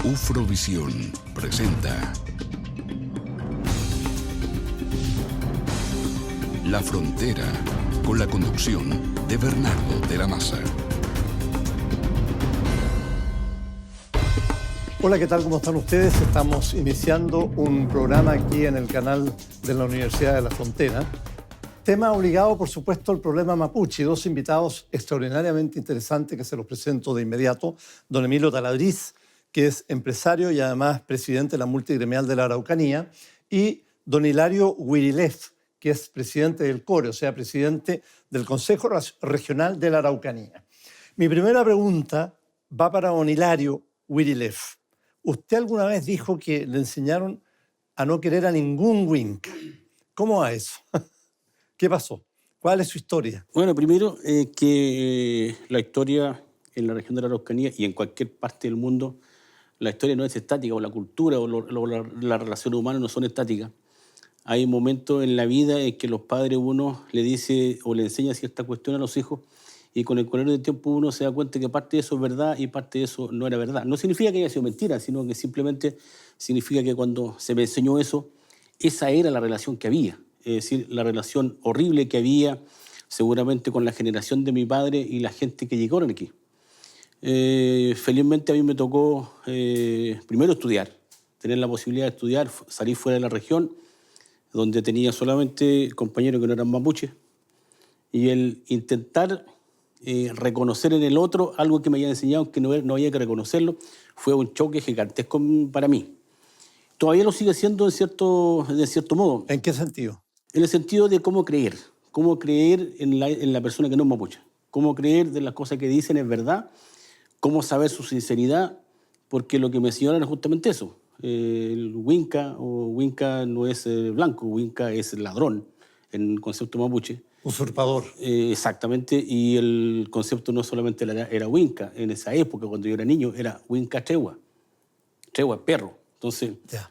Ufrovisión presenta La Frontera, con la conducción de Bernardo de la Maza. Hola, ¿qué tal? ¿Cómo están ustedes? Estamos iniciando un programa aquí en el canal de la Universidad de la Frontera. Tema obligado, por supuesto, el problema mapuche. Dos invitados extraordinariamente interesantes que se los presento de inmediato. Don Emilio Taladriz, que es empresario y además presidente de la Multigremial de la Araucanía, y don Hilario Huirileff, que es presidente del CORE, o sea, presidente del Consejo Regional de la Araucanía. Mi primera pregunta va para don Hilario Huirileff. Usted alguna vez dijo que le enseñaron a no querer a ningún Winca. ¿Cómo va eso? ¿Qué pasó? ¿Cuál es su historia? Bueno, primero que la historia en la región de la Araucanía y en cualquier parte del mundo, la historia no es estática, o la cultura o las relaciones humanas no son estáticas. Hay momentos en la vida en que los padres, uno le dice o le enseña cierta cuestión a los hijos, y con el correr del tiempo uno se da cuenta que parte de eso es verdad y parte de eso no era verdad. No significa que haya sido mentira, sino que simplemente significa que cuando se me enseñó eso, esa era la relación que había. Es decir, la relación horrible que había seguramente con la generación de mi padre y la gente que llegaron aquí. Felizmente a mí me tocó primero estudiar, tener la posibilidad de estudiar, salir fuera de la región, donde tenía solamente compañeros que no eran mapuches, y el intentar reconocer en el otro algo que me habían enseñado que no había que reconocerlo, fue un choque gigantesco para mí. Todavía lo sigue siendo de cierto modo. ¿En qué sentido? En el sentido de cómo creer en la persona que no es mapuche, cómo creer de las cosas que dicen es verdad, cómo saber su sinceridad, porque lo que me enseñaron es justamente eso. El Winca no es blanco, Winca es ladrón, en el concepto mapuche. Usurpador. Exactamente, y el concepto no solamente era Winca, en esa época, cuando yo era niño, era Winca Tregua, perro. Entonces, Ya.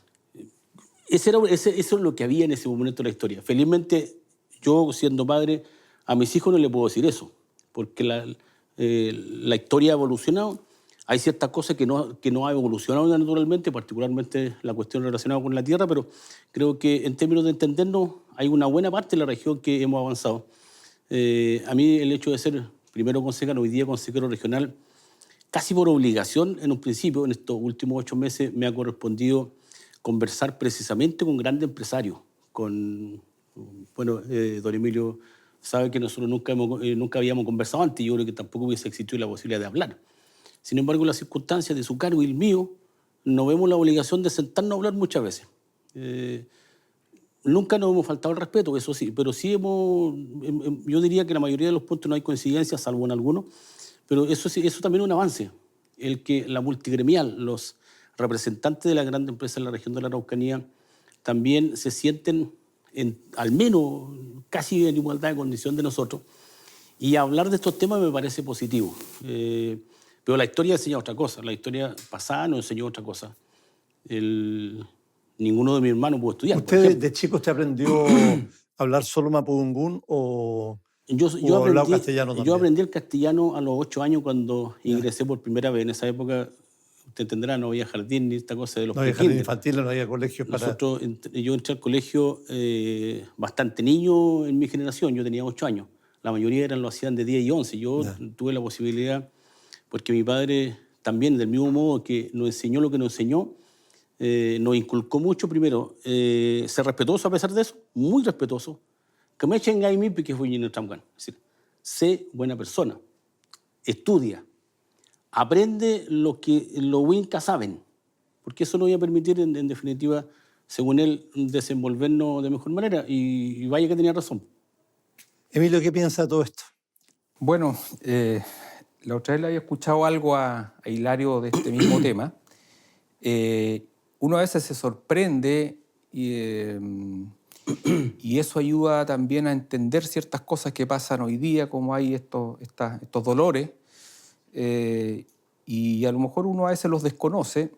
eso es lo que había en ese momento de la historia. Felizmente, yo siendo padre, a mis hijos no les puedo decir eso, porque la historia ha evolucionado. Hay ciertas cosas que no ha evolucionado naturalmente, particularmente la cuestión relacionada con la tierra, pero creo que en términos de entendernos hay una buena parte de la región que hemos avanzado. A mí el hecho de ser primero consejero, hoy día consejero regional, casi por obligación en un principio, en estos últimos 8 meses me ha correspondido conversar precisamente con grandes empresarios. Don Emilio sabe que nosotros nunca habíamos conversado antes, y yo creo que tampoco hubiese existido la posibilidad de hablar. Sin embargo, las circunstancias de su cargo y el mío, no vemos la obligación de sentarnos a hablar muchas veces. Nunca nos hemos faltado el respeto, eso sí, pero sí yo diría que en la mayoría de los puntos no hay coincidencias, salvo en algunos, pero eso también es un avance, el que la multigremial, los representantes de las grandes empresas en la región de la Araucanía, también se sienten al menos casi en igualdad de condición de nosotros, y hablar de estos temas me parece positivo. Pero la historia enseña otra cosa, la historia pasada nos enseñó otra cosa. Ninguno de mis hermanos pudo estudiar. ¿Usted de chico usted aprendió a hablar solo mapudungún o hablaba castellano también? Yo aprendí el castellano a los 8 años cuando ingresé por primera vez. En esa época, usted entenderá, no había jardín ni esta cosa de los no había jardín infantil, no había colegios para... Yo entré al colegio bastante niño en mi generación, yo tenía 8 años. La mayoría lo hacían de 10 y 11. Yo tuve la posibilidad, porque mi padre también, del mismo modo que nos enseñó lo que nos enseñó, nos inculcó mucho. Primero, ser respetuoso a pesar de eso, muy respetuoso. Que me echen a mí porque fui en el tramguán. Es decir, sé buena persona, estudia, aprende lo que los Wincas saben, porque eso nos iba a permitir, en definitiva, según él, desenvolvernos de mejor manera, y vaya que tenía razón. Emilio, ¿qué piensa de todo esto? Bueno, la otra vez le había escuchado algo a Hilario de este mismo tema. Uno a veces se sorprende y eso ayuda también a entender ciertas cosas que pasan hoy día, como hay estos dolores, y a lo mejor uno a veces los desconoce.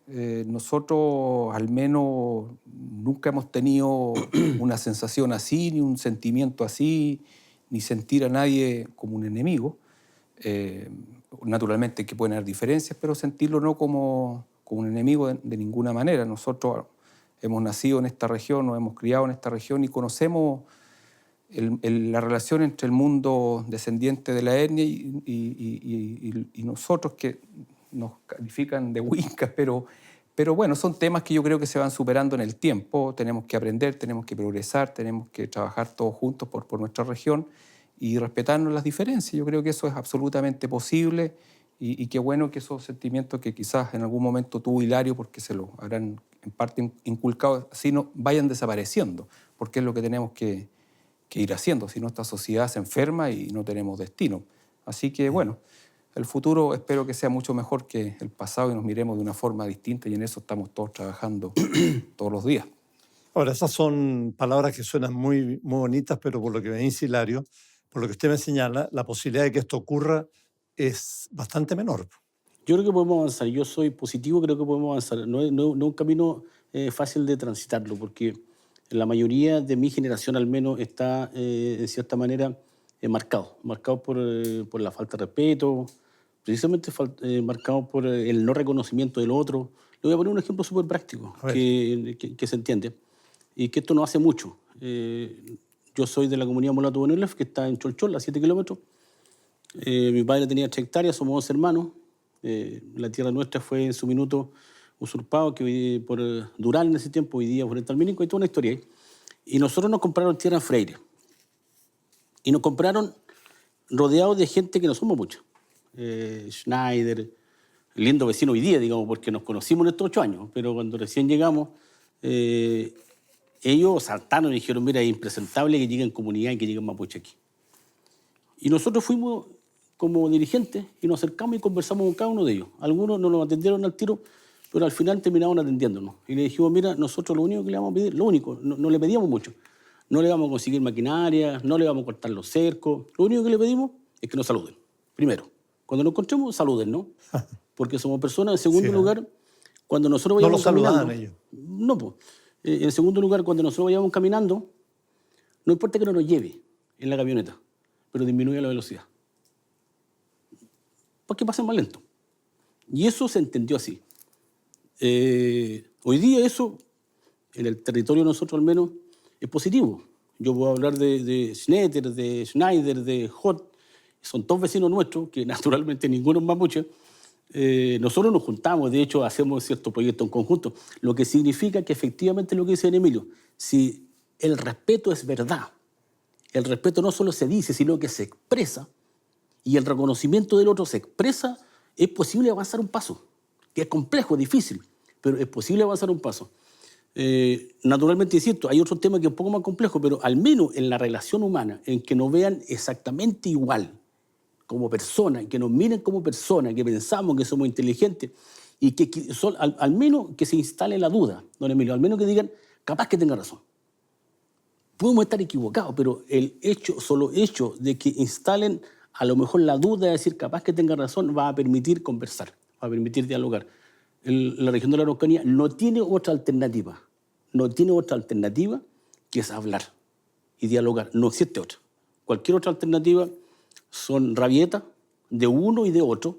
Nosotros al menos nunca hemos tenido una sensación así, ni un sentimiento así, ni sentir a nadie como un enemigo. Naturalmente que pueden haber diferencias, pero sentirlo no como como un enemigo de ninguna manera. Nosotros hemos nacido en esta región, nos hemos criado en esta región y conocemos la relación entre el mundo descendiente de la etnia y nosotros, que nos califican de huincas, pero bueno, son temas que yo creo que se van superando en el tiempo. Tenemos que aprender, tenemos que progresar, tenemos que trabajar todos juntos por nuestra región y respetarnos las diferencias. Yo creo que eso es absolutamente posible y qué bueno que esos sentimientos que quizás en algún momento tuvo Hilario, porque se lo habrán en parte inculcado, así no vayan desapareciendo, porque es lo que tenemos que ir haciendo, si no esta sociedad se enferma y no tenemos destino. Así que bueno, el futuro espero que sea mucho mejor que el pasado y nos miremos de una forma distinta y en eso estamos todos trabajando todos los días. Ahora, esas son palabras que suenan muy, muy bonitas, pero por lo que me dice Hilario, por lo que usted me señala, la posibilidad de que esto ocurra es bastante menor. Yo creo que podemos avanzar. Yo soy positivo, creo que podemos avanzar. No es un camino fácil de transitarlo, porque la mayoría de mi generación al menos está, en cierta manera, marcado por la falta de respeto, precisamente marcado por el no reconocimiento del otro. Le voy a poner un ejemplo súper práctico que se entiende y que esto no hace mucho. Yo soy de la comunidad Mulato Bonelef, que está en Cholchol, a 7 kilómetros. Mi padre tenía 3 hectáreas, somos 2 hermanos. La tierra nuestra fue en su minuto usurpado por Durán en ese tiempo, hoy día por el Talmínico, hay toda una historia ahí. Y nosotros nos compraron tierra en Freire. Y nos compraron rodeados de gente que no somos muchos. Schneider, lindo vecino hoy día, digamos, porque nos conocimos en estos 8 años, pero cuando recién llegamos, ellos saltaron y dijeron, mira, es impresentable que lleguen comunidad y que lleguen mapuche aquí. Y nosotros fuimos como dirigentes y nos acercamos y conversamos con cada uno de ellos. Algunos no nos atendieron al tiro, pero al final terminaron atendiéndonos. Y le dijimos, mira, nosotros lo único que le vamos a pedir, lo único, no le pedíamos mucho, no le vamos a conseguir maquinaria, no le vamos a cortar los cercos, lo único que le pedimos es que nos saluden. Primero, cuando nos encontremos, saluden, ¿no? Porque somos personas. En segundo lugar, cuando nosotros vayamos caminando... ¿No los saludaban ellos? No, pues. En segundo lugar, cuando nosotros vayamos caminando, no importa que no nos lleve en la camioneta, pero disminuya la velocidad. Para que pasen más lento. Y eso se entendió así. Hoy día eso, en el territorio de nosotros al menos, es positivo. Yo puedo hablar de Schnetter, de Schneider, de Hot. Son todos vecinos nuestros, que naturalmente ninguno es mapuche. Nosotros nos juntamos, de hecho hacemos ciertos proyectos en conjunto, lo que significa que efectivamente lo que dice Emilio, si el respeto es verdad, el respeto no solo se dice, sino que se expresa, y el reconocimiento del otro se expresa, es posible avanzar un paso, que es complejo, difícil, pero es posible avanzar un paso. Naturalmente, insisto, hay otro tema que es un poco más complejo, pero al menos en la relación humana, en que nos vean exactamente igual, como persona, que nos miren como persona, que pensamos que somos inteligentes y que al menos que se instale la duda, don Emilio, al menos que digan, capaz que tenga razón. Podemos estar equivocados, pero solo hecho de que instalen a lo mejor la duda de decir capaz que tenga razón va a permitir conversar, va a permitir dialogar. La región de la Araucanía no tiene otra alternativa, que es hablar y dialogar, no existe otra. Cualquier otra alternativa son rabietas de uno y de otro,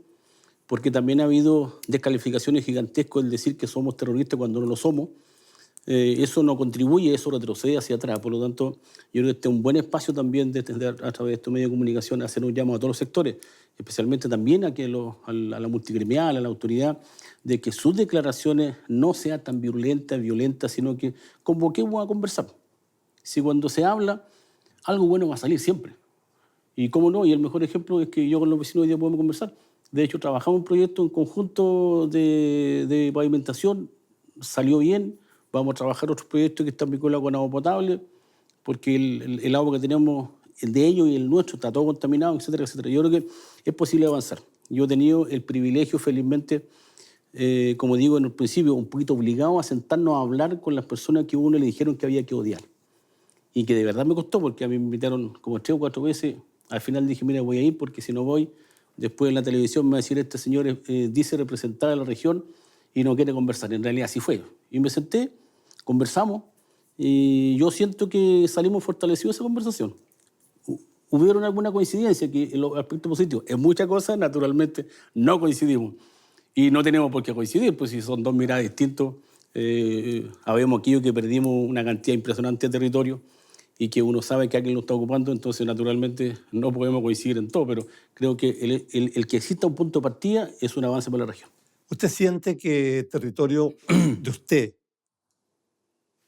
porque también ha habido descalificaciones gigantescas el decir que somos terroristas cuando no lo somos. Eso no contribuye, eso retrocede hacia atrás. Por lo tanto, yo creo que este es un buen espacio también a través de estos medios de comunicación, hacer un llamado a todos los sectores, especialmente también a la multigremial, a la autoridad, de que sus declaraciones no sean tan violentas, sino que convoquemos a conversar. Si cuando se habla, algo bueno va a salir siempre. Y cómo no, y el mejor ejemplo es que yo con los vecinos hoy día podemos conversar. De hecho, trabajamos un proyecto en conjunto de pavimentación, salió bien. Vamos a trabajar otros proyectos que están vinculados con agua potable, porque el agua que tenemos, el de ellos y el nuestro, está todo contaminado, etcétera, etcétera. Yo creo que es posible avanzar. Yo he tenido el privilegio, felizmente, como digo en el principio, un poquito obligado a sentarnos a hablar con las personas que a uno le dijeron que había que odiar. Y que de verdad me costó, porque a mí me invitaron como 3 o 4 veces. Al final dije, mira, voy a ir, porque si no voy, después en la televisión me va a decir, este señor dice representar a la región y no quiere conversar. En realidad así fue. Y me senté, conversamos, y yo siento que salimos fortalecidos de esa conversación. Hubieron alguna coincidencia, que en los aspectos positivos, en muchas cosas, naturalmente, no coincidimos. Y no tenemos por qué coincidir, pues si son dos miradas distintas. Habemos aquello que perdimos una cantidad impresionante de territorio y que uno sabe que alguien lo está ocupando, entonces naturalmente no podemos coincidir en todo, pero creo que el que exista un punto de partida es un avance para la región. ¿Usted siente que territorio de usted,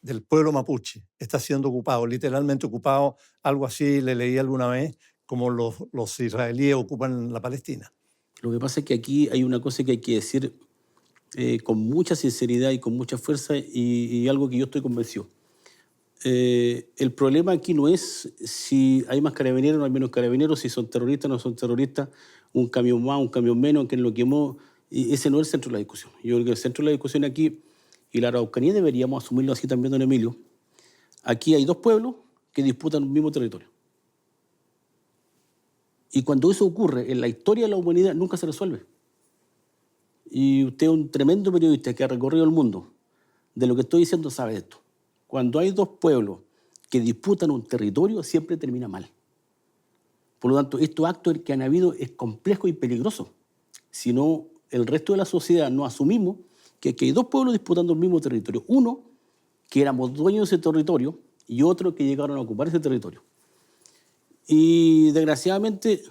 del pueblo mapuche, está siendo ocupado, literalmente ocupado, algo así, le leí alguna vez, como los israelíes ocupan la Palestina? Lo que pasa es que aquí hay una cosa que hay que decir con mucha sinceridad y con mucha fuerza y algo que yo estoy convencido. El problema aquí no es si hay más carabineros o no hay menos carabineros, si son terroristas o no son terroristas, un camión más, un camión menos, quién lo quemó. Y ese no es el centro de la discusión. Yo creo que el centro de la discusión aquí, y la Araucanía deberíamos asumirlo así también, don Emilio, aquí hay dos pueblos que disputan un mismo territorio. Y cuando eso ocurre en la historia de la humanidad, nunca se resuelve. Y usted es un tremendo periodista que ha recorrido el mundo. De lo que estoy diciendo sabe esto. Cuando hay dos pueblos que disputan un territorio, siempre termina mal. Por lo tanto, estos actos que han habido es complejo y peligroso. Si no, el resto de la sociedad no asumimos que hay dos pueblos disputando el mismo territorio. Uno, que éramos dueños de ese territorio, y otro que llegaron a ocupar ese territorio. Y desgraciadamente,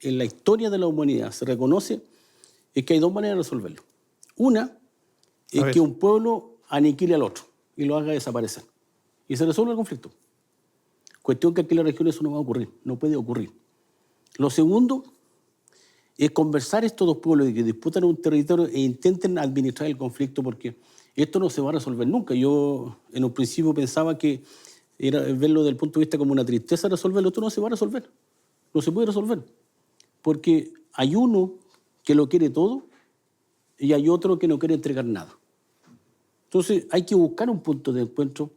en la historia de la humanidad se reconoce es que hay dos maneras de resolverlo. Una es que un pueblo aniquile al otro y lo haga desaparecer. Y se resuelve el conflicto. Cuestión que aquí en la región eso no va a ocurrir, no puede ocurrir. Lo segundo es conversar estos dos pueblos que disputan un territorio e intenten administrar el conflicto, porque esto no se va a resolver nunca. Yo en un principio pensaba que era verlo desde el punto de vista como una tristeza resolverlo. Esto no se va a resolver, no se puede resolver, porque hay uno que lo quiere todo y hay otro que no quiere entregar nada. Entonces hay que buscar un punto de encuentro.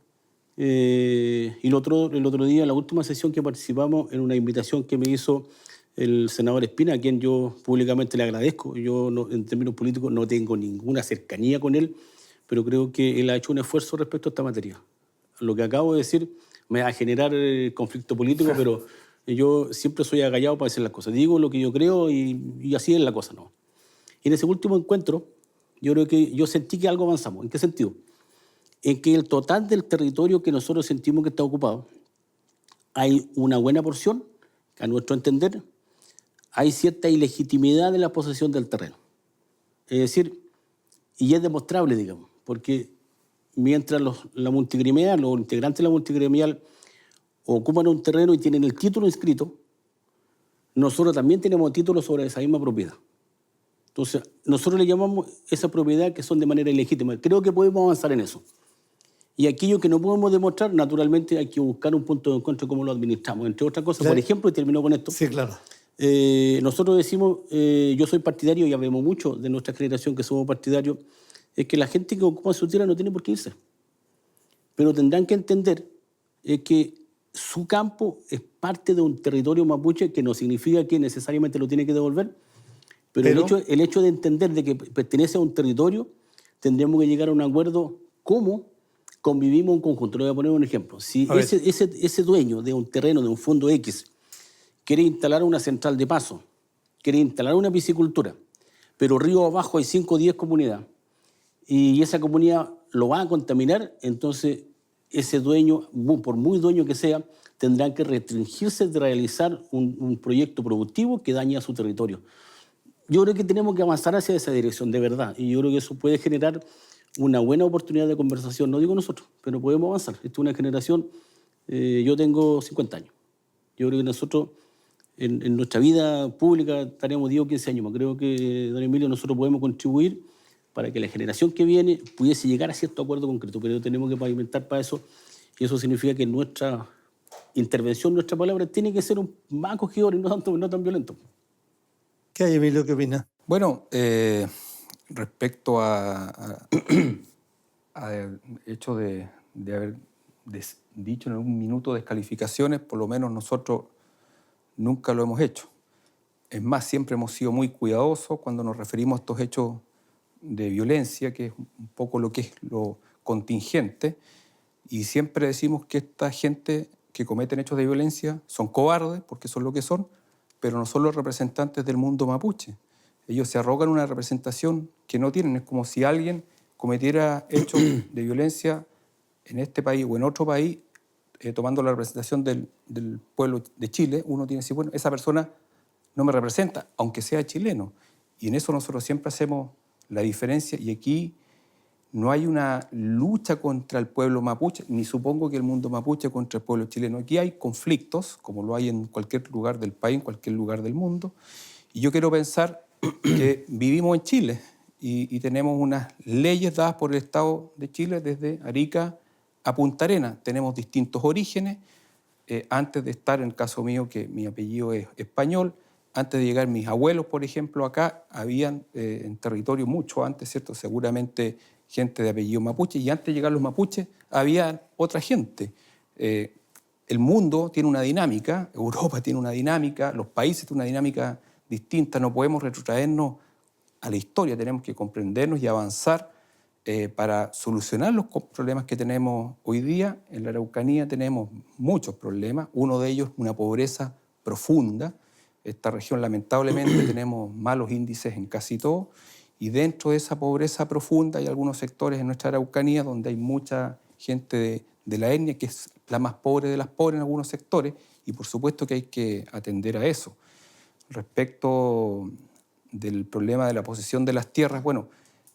Y el otro día, en la última sesión que participamos, en una invitación que me hizo el senador Espina, a quien yo públicamente le agradezco. Yo en términos políticos no tengo ninguna cercanía con él, pero creo que él ha hecho un esfuerzo respecto a esta materia. Lo que acabo de decir me va a generar conflicto político, pero yo siempre soy agallado para decir las cosas. Digo lo que yo creo y así es la cosa, ¿no? Y en ese último encuentro, yo sentí que algo avanzamos. ¿En qué sentido? En que el total del territorio que nosotros sentimos que está ocupado, hay una buena porción, que a nuestro entender, hay cierta ilegitimidad de la posesión del terreno. Es decir, y es demostrable, digamos, porque mientras la multigremial, los integrantes de la multigremial ocupan un terreno y tienen el título inscrito, nosotros también tenemos títulos sobre esa misma propiedad. Entonces, nosotros le llamamos esa propiedad que son de manera ilegítima. Creo que podemos avanzar en eso. Y aquello que no podemos demostrar, naturalmente hay que buscar un punto de encuentro de cómo lo administramos. Entre otras cosas, por ejemplo, y termino con esto. Sí, claro. Nosotros decimos, yo soy partidario, y vemos mucho de nuestra generación que somos partidarios, es que la gente que ocupa su tierra no tiene por qué irse. Pero tendrán que entender que su campo es parte de un territorio mapuche, que no significa que necesariamente lo tiene que devolver, pero el hecho de entender de que pertenece a un territorio, tendremos que llegar a un acuerdo cómo convivimos en conjunto. Le voy a poner un ejemplo. Si ese dueño de un terreno, de un fondo X, quiere instalar una central de paso, quiere instalar una piscicultura, pero río abajo hay 5 o 10 comunidades, y esa comunidad lo va a contaminar, entonces ese dueño, por muy dueño que sea, tendrá que restringirse de realizar un proyecto productivo que dañe a su territorio. Yo creo que tenemos que avanzar hacia esa dirección, de verdad, y yo creo que eso puede generar una buena oportunidad de conversación. No digo nosotros, pero podemos avanzar. Esta es una generación, yo tengo 50 años. Yo creo que nosotros, en nuestra vida pública, estaremos 10 o 15 años más. Creo que, don Emilio, nosotros podemos contribuir para que la generación que viene pudiese llegar a cierto acuerdo concreto, pero tenemos que pavimentar para eso, y eso significa que nuestra intervención, nuestra palabra, tiene que ser más acogedora y no tan violento. ¿Qué hay, Emilio? ¿Qué opina? Bueno, respecto al hecho de haber dicho en algún minuto descalificaciones, por lo menos nosotros nunca lo hemos hecho. Es más, siempre hemos sido muy cuidadosos cuando nos referimos a estos hechos de violencia, que es un poco lo que es lo contingente, y siempre decimos que esta gente que cometen hechos de violencia son cobardes, porque son lo que son, pero no son los representantes del mundo mapuche. Ellos se arrogan una representación que no tienen. Es como si alguien cometiera hechos de violencia en este país o en otro país, tomando la representación del pueblo de Chile. Uno tiene que decir, bueno, esa persona no me representa, aunque sea chileno. Y en eso nosotros siempre hacemos la diferencia. Y aquí no hay una lucha contra el pueblo mapuche, ni supongo que el mundo mapuche contra el pueblo chileno. Aquí hay conflictos, como lo hay en cualquier lugar del país, en cualquier lugar del mundo. Y yo quiero pensar que vivimos en Chile y tenemos unas leyes dadas por el Estado de Chile desde Arica a Punta Arenas. Tenemos distintos orígenes. Antes de estar, en el caso mío, que mi apellido es español, antes de llegar mis abuelos, por ejemplo, acá, habían en territorio mucho antes, ¿cierto? Seguramente gente de apellido mapuche, y antes de llegar los mapuches había otra gente. El mundo tiene una dinámica, Europa tiene una dinámica, los países tienen una dinámica distinta, no podemos retrotraernos a la historia, tenemos que comprendernos y avanzar para solucionar los problemas que tenemos hoy día. En la Araucanía tenemos muchos problemas, uno de ellos una pobreza profunda. Esta región lamentablemente tenemos malos índices en casi todo, y dentro de esa pobreza profunda hay algunos sectores en nuestra Araucanía donde hay mucha gente de la etnia que es la más pobre de las pobres en algunos sectores, y por supuesto que hay que atender a eso. Respecto del problema de la posesión de las tierras, bueno,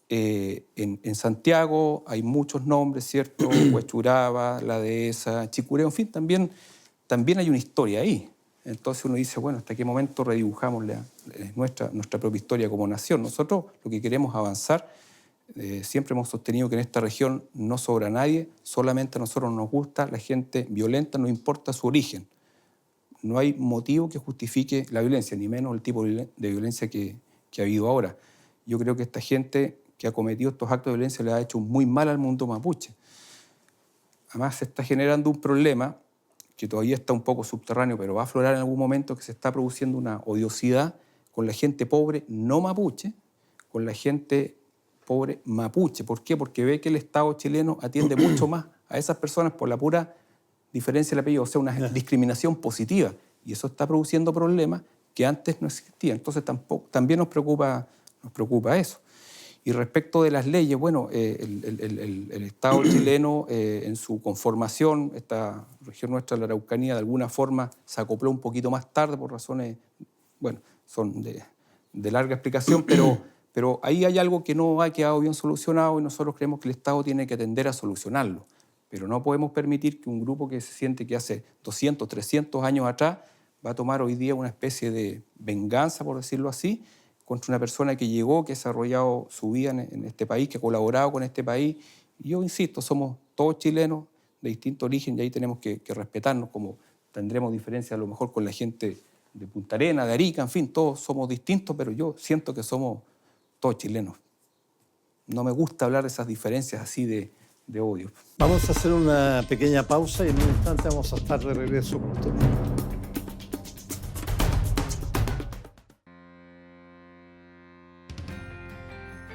en Santiago hay muchos nombres, ¿cierto? Huechuraba, La Dehesa, Chicureo, en fin, también hay una historia ahí. Entonces uno dice, bueno, ¿hasta qué momento redibujamos nuestra propia historia como nación? Nosotros lo que queremos es avanzar. Siempre hemos sostenido que en esta región no sobra nadie, solamente a nosotros nos gusta la gente violenta, no importa su origen. No hay motivo que justifique la violencia, ni menos el tipo de violencia que ha habido ahora. Yo creo que esta gente que ha cometido estos actos de violencia le ha hecho muy mal al mundo mapuche. Además, se está generando un problema que todavía está un poco subterráneo, pero va a aflorar en algún momento, que se está produciendo una odiosidad con la gente pobre no mapuche, con la gente pobre mapuche. ¿Por qué? Porque ve que el Estado chileno atiende mucho más a esas personas por la pura diferencia del apellido, o sea, una discriminación positiva. Y eso está produciendo problemas que antes no existían. Entonces también nos preocupa eso. Y respecto de las leyes, bueno, el Estado chileno en su conformación, esta región nuestra, la Araucanía, de alguna forma se acopló un poquito más tarde por razones, bueno, son de larga explicación, pero ahí hay algo que no ha quedado bien solucionado y nosotros creemos que el Estado tiene que atender a solucionarlo. Pero no podemos permitir que un grupo que se siente que hace 200, 300 años atrás va a tomar hoy día una especie de venganza, por decirlo así, contra una persona que llegó, que ha desarrollado su vida en este país, que ha colaborado con este país. Y yo insisto, somos todos chilenos de distinto origen y ahí tenemos que respetarnos, como tendremos diferencias a lo mejor con la gente de Punta Arenas, de Arica, en fin, todos somos distintos, pero yo siento que somos todos chilenos. No me gusta hablar de esas diferencias así de odio. Vamos a hacer una pequeña pausa y en un instante vamos a estar de regreso con usted.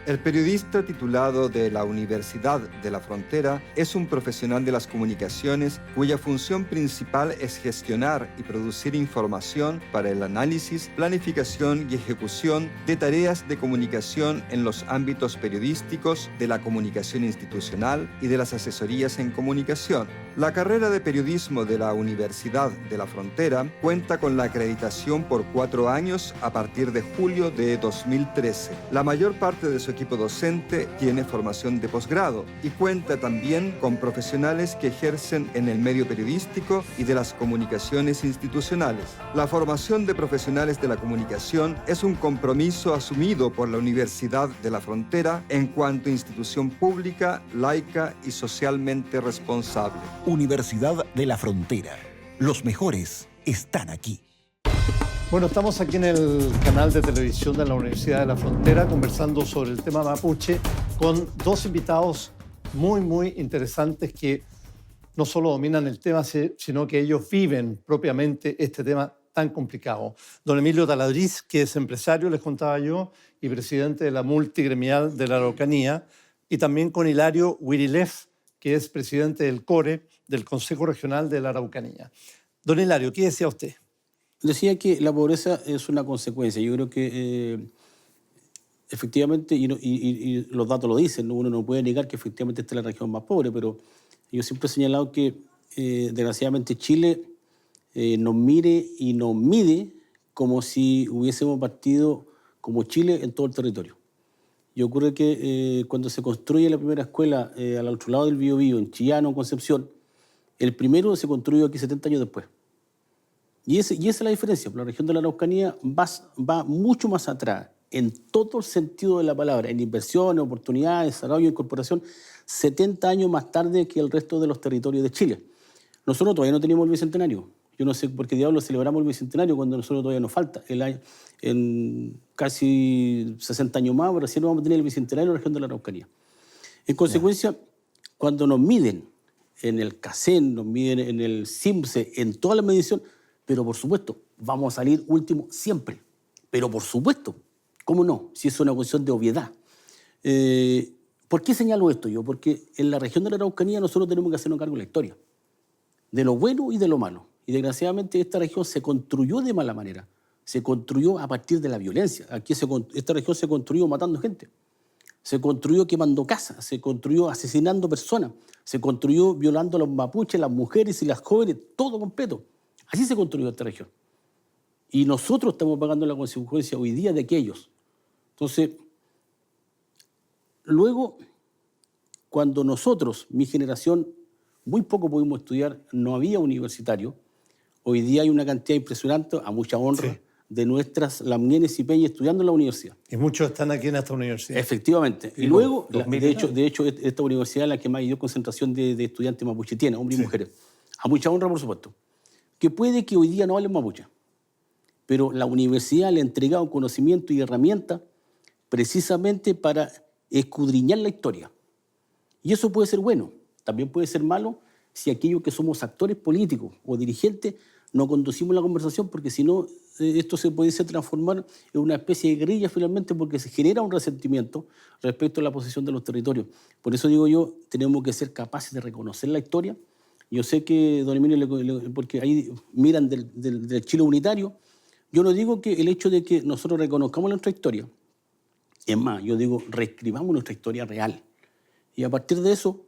El periodista titulado de la Universidad de la Frontera es un profesional de las comunicaciones cuya función principal es gestionar y producir información para el análisis, planificación y ejecución de tareas de comunicación en los ámbitos periodísticos, de la comunicación institucional y de las asesorías en comunicación. La carrera de periodismo de la Universidad de la Frontera cuenta con la acreditación por 4 años a partir de julio de 2013. La mayor parte de su equipo docente tiene formación de posgrado y cuenta también con profesionales que ejercen en el medio periodístico y de las comunicaciones institucionales. La formación de profesionales de la comunicación es un compromiso asumido por la Universidad de la Frontera en cuanto a institución pública, laica y socialmente responsable. Universidad de la Frontera. Los mejores están aquí. Bueno, estamos aquí en el canal de televisión de la Universidad de la Frontera conversando sobre el tema mapuche con 2 invitados muy interesantes que no solo dominan el tema, sino que ellos viven propiamente este tema tan complicado. Don Emilio Taladriz, que es empresario, les contaba yo, y presidente de la multigremial de la Araucanía, y también con Hilario Wirilef, que es presidente del CORE, del Consejo Regional de la Araucanía. Don Hilario, ¿qué decía usted? Decía que la pobreza es una consecuencia. Yo creo que efectivamente, y los datos lo dicen, ¿no? Uno no puede negar que efectivamente esta es la región más pobre, pero yo siempre he señalado que desgraciadamente Chile nos mire y nos mide como si hubiésemos partido como Chile en todo el territorio. Y ocurre que cuando se construye la primera escuela al otro lado del Biobío, en Chillán o Concepción, el primero se construyó aquí 70 años después. Y esa es la diferencia. La región de la Araucanía va mucho más atrás, en todo el sentido de la palabra, en inversión, oportunidades, desarrollo, incorporación, 70 años más tarde que el resto de los territorios de Chile. Nosotros todavía no teníamos el Bicentenario. Yo no sé por qué diablos celebramos el Bicentenario cuando nosotros todavía nos falta. En casi 60 años más, recién vamos a tener el Bicentenario en la región de la Araucanía. En consecuencia, cuando nos miden en el CACEN, nos miden en el CIMSE, en toda la medición, pero por supuesto, vamos a salir último siempre. Pero por supuesto, ¿cómo no? Si es una cuestión de obviedad. ¿Por qué señalo esto yo? Porque en la región de la Araucanía nosotros tenemos que hacernos cargo de la historia, de lo bueno y de lo malo. Y desgraciadamente esta región se construyó de mala manera, se construyó a partir de la violencia. Esta región se construyó matando gente, se construyó quemando casas, se construyó asesinando personas, se construyó violando a los mapuches, las mujeres y las jóvenes, todo completo. Así se construyó esta región. Y nosotros estamos pagando la consecuencia hoy día de aquellos. Entonces, luego, cuando nosotros, mi generación, muy poco pudimos estudiar, no había universitario. Hoy día hay una cantidad impresionante, a mucha honra, sí, de nuestras lamnienes y peñas estudiando en la universidad. Y muchos están aquí en esta universidad. Efectivamente. Y luego, de hecho, esta universidad es la que más dio concentración de estudiantes mapuche tiene, hombres y mujeres. A mucha honra, por supuesto. Que puede que hoy día no hablen mapuche, pero la universidad le ha entregado conocimiento y herramientas precisamente para escudriñar la historia. Y eso puede ser bueno, también puede ser malo si aquellos que somos actores políticos o dirigentes no conducimos la conversación, porque si no, esto se puede transformar en una especie de guerrilla finalmente, porque se genera un resentimiento respecto a la posesión de los territorios. Por eso digo yo, tenemos que ser capaces de reconocer la historia. Yo sé que, don Emilio, porque ahí miran del Chile unitario, yo no digo que el hecho de que nosotros reconozcamos nuestra historia, es más, yo digo, reescribamos nuestra historia real. Y a partir de eso,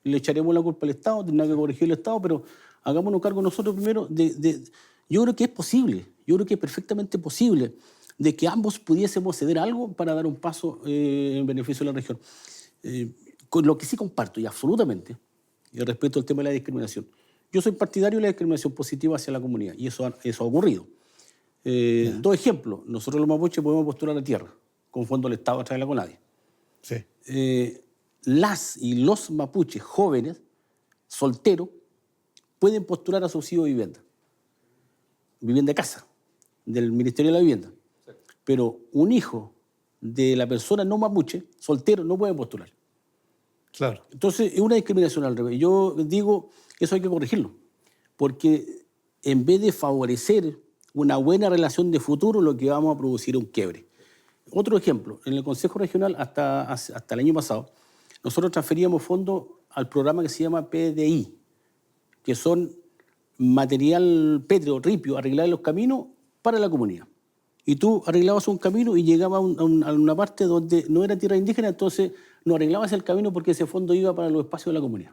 le echaremos la culpa al Estado, tendrá que corregir el Estado, pero hagámonos cargo nosotros primero yo creo que es posible, yo creo que es perfectamente posible de que ambos pudiésemos ceder algo para dar un paso en beneficio de la región. Con lo que sí comparto, y absolutamente, y respecto al tema de la discriminación. Yo soy partidario de la discriminación positiva hacia la comunidad, y eso ha ocurrido. Dos ejemplos. Nosotros los mapuches podemos postular a tierra, con fondo del Estado a través de la CONADI. Sí. Las y los mapuches jóvenes, solteros, pueden postular a subsidio de vivienda de casa, del Ministerio de la Vivienda. Sí. Pero un hijo de la persona no mapuche, soltero, no puede postular. Claro. Entonces, es una discriminación al revés. Yo digo, eso hay que corregirlo, porque en vez de favorecer una buena relación de futuro, lo que vamos a producir es un quiebre. Otro ejemplo, en el Consejo Regional, hasta el año pasado, nosotros transferíamos fondos al programa que se llama PDI, que son material pétreo, ripio, arreglar los caminos para la comunidad. Y tú arreglabas un camino y llegabas a una parte donde no era tierra indígena, entonces no arreglabas el camino porque ese fondo iba para los espacios de la comunidad.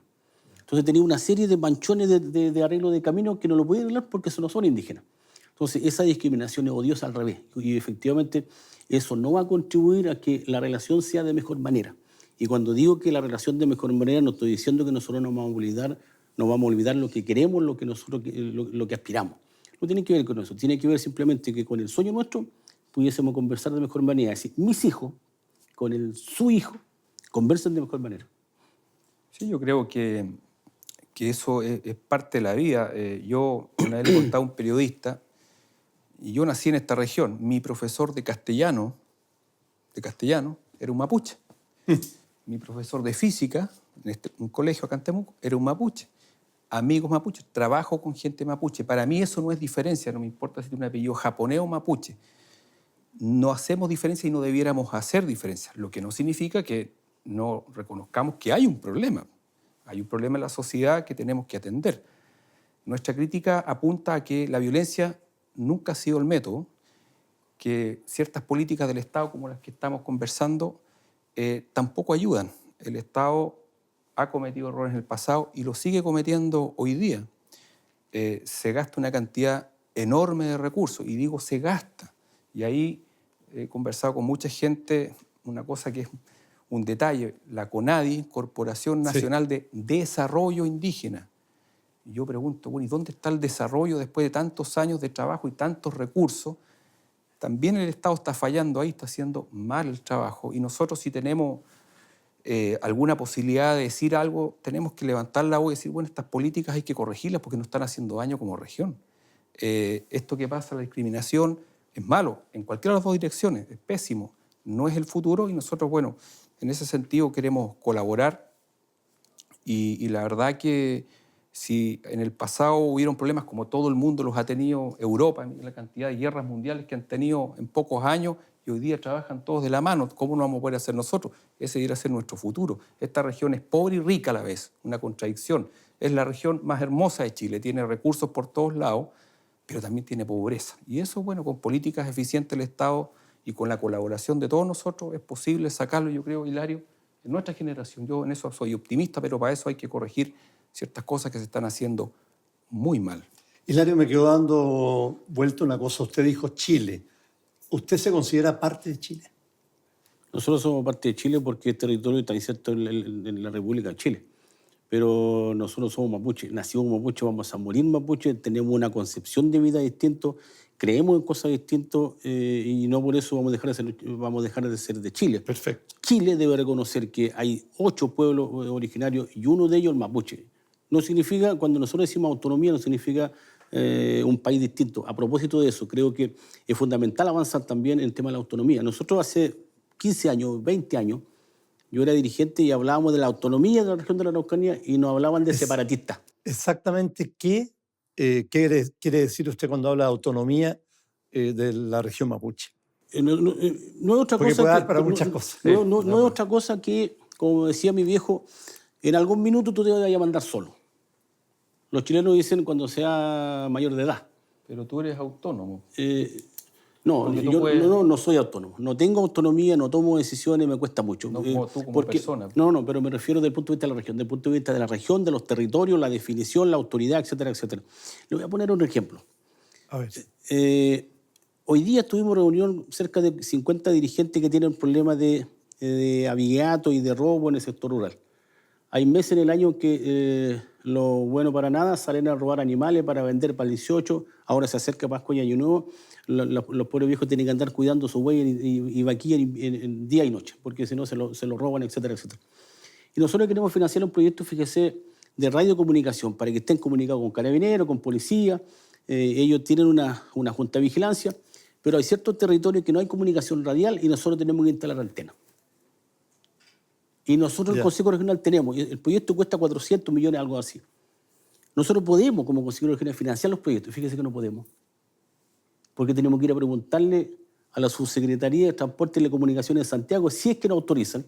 Entonces tenía una serie de manchones de arreglo de caminos que no lo podían arreglar porque no son indígenas. Entonces esa discriminación es odiosa al revés. Y efectivamente eso no va a contribuir a que la relación sea de mejor manera. Y cuando digo que la relación de mejor manera, no estoy diciendo que nosotros nos vamos a olvidar lo que queremos, lo que aspiramos. No tiene que ver con eso, tiene que ver simplemente que con el sueño nuestro pudiésemos conversar de mejor manera. Es decir, mis hijos con su hijo conversan de mejor manera. Sí, yo creo que eso es parte de la vida. Yo una vez le contaba a un periodista, y yo nací en esta región, mi profesor de castellano era un mapuche. Mi profesor de física, en un colegio acá en Temuco, era un mapuche. Amigos mapuches, trabajo con gente mapuche. Para mí eso no es diferencia, no me importa si tiene un apellido japonés o mapuche. No hacemos diferencia y no debiéramos hacer diferencia, lo que no significa que no reconozcamos que hay un problema. Hay un problema en la sociedad que tenemos que atender. Nuestra crítica apunta a que la violencia nunca ha sido el método que ciertas políticas del Estado, como las que estamos conversando, tampoco ayudan. El Estado ha cometido errores en el pasado y lo sigue cometiendo hoy día. Se gasta una cantidad enorme de recursos, y digo se gasta. Y ahí he conversado con mucha gente, una cosa que es un detalle, la CONADI, Corporación Nacional de Desarrollo Indígena. Y yo pregunto, bueno, ¿y dónde está el desarrollo después de tantos años de trabajo y tantos recursos? También el Estado está fallando ahí, está haciendo mal el trabajo, y nosotros si tenemos alguna posibilidad de decir algo, tenemos que levantar la voz y decir, bueno, estas políticas hay que corregirlas porque nos están haciendo daño como región. Esto que pasa, la discriminación, es malo en cualquiera de las dos direcciones, es pésimo, no es el futuro, y nosotros, bueno, en ese sentido queremos colaborar, y la verdad que si en el pasado hubieron problemas como todo el mundo los ha tenido Europa, la cantidad de guerras mundiales que han tenido en pocos años, y hoy día trabajan todos de la mano, ¿cómo no vamos a poder hacer nosotros? Ese debería ser nuestro futuro. Esta región es pobre y rica a la vez, una contradicción. Es la región más hermosa de Chile, tiene recursos por todos lados, pero también tiene pobreza. Y eso, bueno, con políticas eficientes del Estado y con la colaboración de todos nosotros es posible sacarlo, yo creo, Hilario, en nuestra generación. Yo en eso soy optimista, pero para eso hay que corregir ciertas cosas que se están haciendo muy mal. Hilario, me quedó dando vuelta una cosa. Usted dijo Chile. ¿Usted se considera parte de Chile? Nosotros somos parte de Chile porque es territorio está inserto en la República de Chile. Pero nosotros somos mapuche, nacimos mapuche, vamos a morir mapuche, tenemos una concepción de vida distinta, creemos en cosas distintas y no por eso vamos a dejar de ser de Chile. Perfecto. Chile debe reconocer que hay 8 pueblos originarios y uno de ellos el mapuche. No significa, cuando nosotros decimos autonomía, no significa un país distinto. A propósito de eso, creo que es fundamental avanzar también en el tema de la autonomía. Nosotros hace 15 años, 20 años, yo era dirigente y hablábamos de la autonomía de la región de la Araucanía y nos hablaban de separatistas. Exactamente, ¿qué quiere decir usted cuando habla de autonomía de la región mapuche? No es otra Porque cosa puede dar que, para muchas cosas. No es otra cosa que, como decía mi viejo, en algún minuto tú te vas a mandar solo. Los chilenos dicen cuando sea mayor de edad. Pero tú eres autónomo. No, yo no soy autónomo. No tengo autonomía, no tomo decisiones, me cuesta mucho. No como tú como persona. No, pero me refiero desde el punto de vista de la región, desde el punto de vista de la región, de los territorios, la definición, la autoridad, etcétera, etcétera. Le voy a poner un ejemplo. A ver. Hoy día tuvimos reunión cerca de 50 dirigentes que tienen problemas de abigeato y de robo en el sector rural. Hay meses en el año que los buenos para nada salen a robar animales para vender para el 18, ahora se acerca Pascua y Año Nuevo, los pobres viejos tienen que andar cuidando su buey y vaquilla en día y noche, porque si no se lo roban, etcétera, etcétera. Y nosotros queremos financiar un proyecto, fíjese, de radiocomunicación, para que estén comunicados con carabineros, con policía. Ellos tienen una junta de vigilancia, pero hay ciertos territorios que no hay comunicación radial y nosotros tenemos que instalar antenas. Y nosotros el Consejo Regional tenemos, el proyecto cuesta 400 millones, algo así. Nosotros podemos, como Consejo Regional, financiar los proyectos. Fíjese que no podemos. Porque tenemos que ir a preguntarle a la Subsecretaría de Transporte y Telecomunicaciones de Santiago si es que nos autorizan.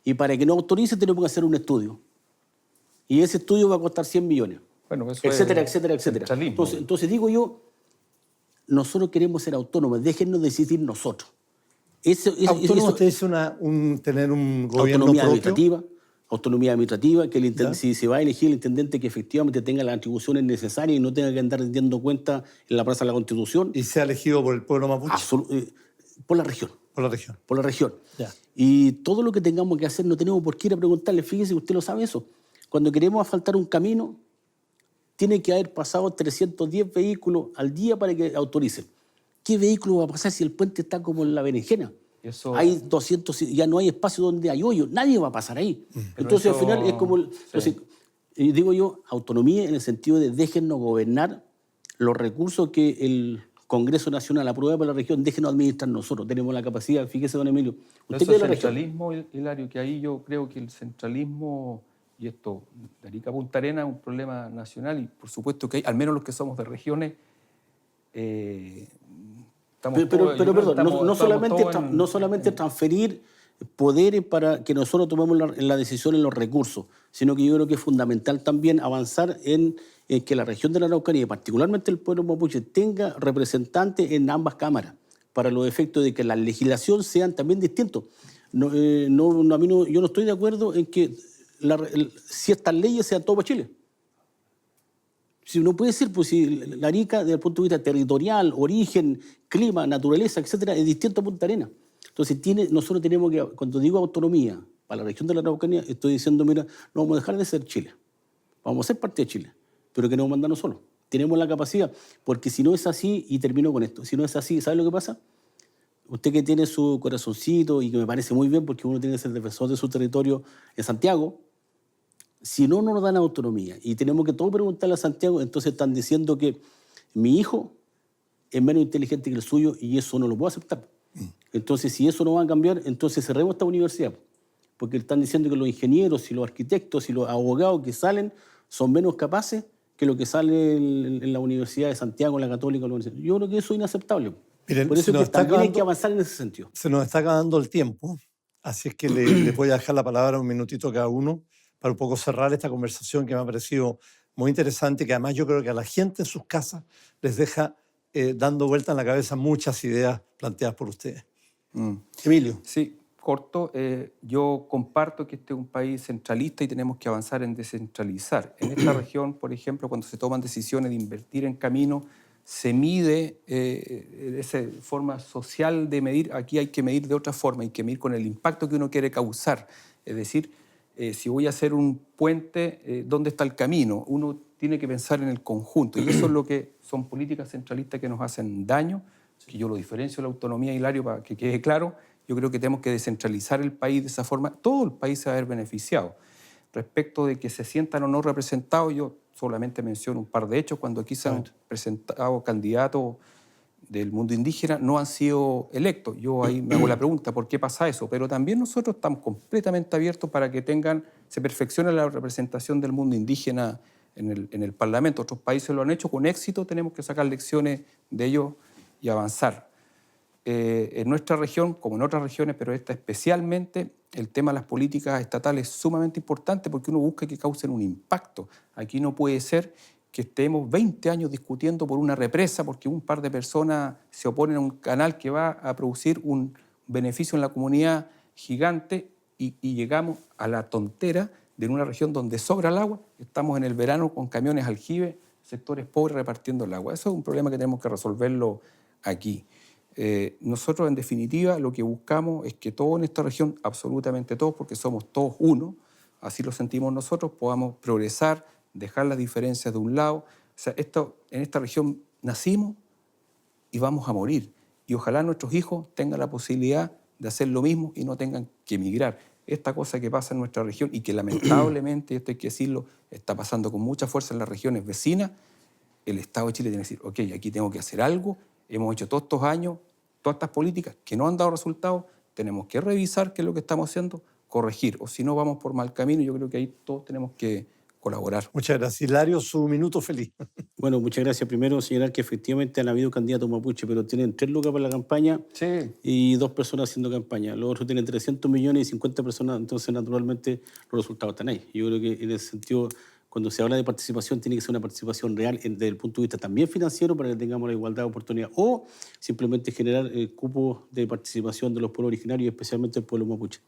Y para que nos autoricen tenemos que hacer un estudio. Y ese estudio va a costar 100 millones. Bueno, eso etcétera, es etcétera, etcétera. centralismo. Entonces digo yo, nosotros queremos ser autónomos, déjennos decidir nosotros. ¿Autónomo usted dice tener un gobierno propio? Autonomía administrativa, que si se va a elegir el intendente que efectivamente tenga las atribuciones necesarias y no tenga que andar rindiendo cuenta en la Plaza de la Constitución. ¿Y sea elegido por el pueblo mapuche? Por la región. Por la región. Por la región. Ya. Y todo lo que tengamos que hacer no tenemos por qué ir a preguntarle. Fíjese, usted lo sabe eso. Cuando queremos asfaltar un camino, tiene que haber pasado 310 vehículos al día para que autoricen. ¿Qué vehículo va a pasar si el puente está como en la berenjena? Hay 200, ya no hay espacio donde hay hoyo, nadie va a pasar ahí. Entonces al final es como... Entonces, digo yo, autonomía en el sentido de déjennos gobernar los recursos que el Congreso Nacional aprueba para la región, déjenos administrar nosotros, tenemos la capacidad, fíjese don Emilio. Usted es el centralismo, Hilario, que ahí yo creo que el centralismo, y esto de Arica a Punta Arenas es un problema nacional, y por supuesto que hay, al menos los que somos de regiones, no solamente transferir poderes para que nosotros tomemos la decisión en los recursos, sino que yo creo que es fundamental también avanzar en que la región de la Araucanía, particularmente el pueblo mapuche, tenga representantes en ambas cámaras, para los efectos de que la legislación sean también distintos. Yo no estoy de acuerdo en que ciertas leyes sean todo para Chile. Si no puede ser, pues si la Arica, desde el punto de vista territorial, origen, clima, naturaleza, etcétera, es distinto a Punta Arenas. Entonces, nosotros tenemos que, cuando digo autonomía para la región de la Araucanía, estoy diciendo, mira, no vamos a dejar de ser Chile. Vamos a ser parte de Chile, pero que no mandarnos solos. Tenemos la capacidad, porque si no es así, y termino con esto, si no es así, ¿sabe lo que pasa? Usted que tiene su corazoncito y que me parece muy bien porque uno tiene que ser defensor de su territorio en Santiago, si no nos dan autonomía y tenemos que todo preguntarle a Santiago, entonces están diciendo que mi hijo es menos inteligente que el suyo y eso no lo puedo aceptar. Entonces, si eso no va a cambiar, entonces cerremos esta universidad. Porque están diciendo que los ingenieros y los arquitectos y los abogados que salen son menos capaces que lo que sale en la Universidad de Santiago, en la Católica. Yo creo que eso es inaceptable. Miren, por eso es que también hay que avanzar en ese sentido. Se nos está acabando el tiempo, así es que les voy a dejar la palabra un minutito a cada uno para un poco cerrar esta conversación que me ha parecido muy interesante, que además yo creo que a la gente en sus casas les deja dando vuelta en la cabeza muchas ideas planteadas por ustedes. Emilio. Sí, corto. Yo comparto que este es un país centralista y tenemos que avanzar en descentralizar. En esta región, por ejemplo, cuando se toman decisiones de invertir en caminos, se mide esa forma social de medir. Aquí hay que medir de otra forma, hay que medir con el impacto que uno quiere causar. Es decir, si voy a hacer un puente, ¿dónde está el camino? Uno tiene que pensar en el conjunto. Y eso es lo que son políticas centralistas que nos hacen daño, que yo lo diferencio de la autonomía, Hilario, para que quede claro. Yo creo que tenemos que descentralizar el país de esa forma. Todo el país se va a ver beneficiado. Respecto de que se sientan o no representados, yo solamente menciono un par de hechos. Cuando aquí se han presentado candidatos del mundo indígena, no han sido electos. Yo ahí me hago la pregunta, ¿por qué pasa eso? Pero también nosotros estamos completamente abiertos para que se perfeccione la representación del mundo indígena en el Parlamento. Otros países lo han hecho con éxito, tenemos que sacar lecciones de ellos y avanzar. En nuestra región, como en otras regiones, pero esta especialmente, el tema de las políticas estatales es sumamente importante porque uno busca que causen un impacto. Aquí no puede ser que estemos 20 años discutiendo por una represa porque un par de personas se oponen a un canal que va a producir un beneficio en la comunidad gigante y llegamos a la tontera de una región donde sobra el agua. Estamos en el verano con camiones aljibe, sectores pobres repartiendo el agua. Eso es un problema que tenemos que resolverlo aquí. Nosotros, en definitiva, lo que buscamos es que todos en esta región, absolutamente todos, porque somos todos uno, así lo sentimos nosotros, podamos progresar, dejar las diferencias de un lado. O sea, en esta región nacimos y vamos a morir. Y ojalá nuestros hijos tengan la posibilidad de hacer lo mismo y no tengan que emigrar. Esta cosa que pasa en nuestra región y que lamentablemente, esto hay que decirlo, está pasando con mucha fuerza en las regiones vecinas, el Estado de Chile tiene que decir, ok, aquí tengo que hacer algo, hemos hecho todos estos años, todas estas políticas que no han dado resultados, tenemos que revisar qué es lo que estamos haciendo, corregir, o si no vamos por mal camino. Yo creo que ahí todos tenemos que colaborar. Muchas gracias. Hilario, su minuto feliz. Bueno, muchas gracias. Primero, señalar que efectivamente han habido candidatos mapuche, pero tienen 3 lucas para la campaña y 2 personas haciendo campaña. Los otros tienen 300 millones y 50 personas, entonces naturalmente los resultados están ahí. Yo creo que en ese sentido, cuando se habla de participación, tiene que ser una participación real desde el punto de vista también financiero para que tengamos la igualdad de oportunidad o simplemente generar cupos de participación de los pueblos originarios, especialmente el pueblo mapuche.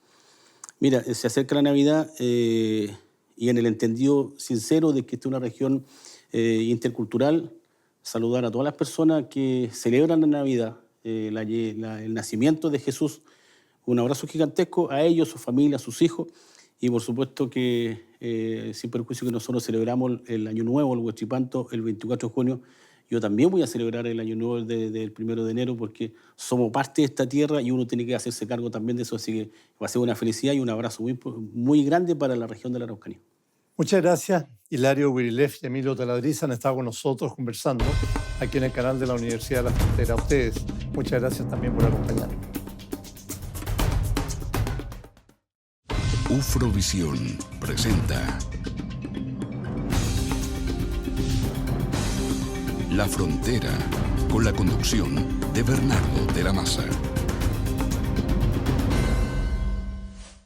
Mira, se acerca la Navidad y en el entendido sincero de que esta es una región intercultural, saludar a todas las personas que celebran la Navidad, el nacimiento de Jesús. Un abrazo gigantesco a ellos, su familia, a sus hijos. Y por supuesto que, sin perjuicio que nosotros celebramos el Año Nuevo, el Huachipanto, el 24 de junio, yo también voy a celebrar el Año Nuevo del 1 de enero porque somos parte de esta tierra y uno tiene que hacerse cargo también de eso. Así que va a ser una felicidad y un abrazo muy, muy grande para la región de la Araucanía. Muchas gracias. Hilario Wirilef y Emilio Taladriza han estado con nosotros conversando aquí en el canal de la Universidad de la Frontera. A ustedes, muchas gracias también por acompañarnos. Ufrovisión presenta La Frontera, con la conducción de Bernardo de la Maza.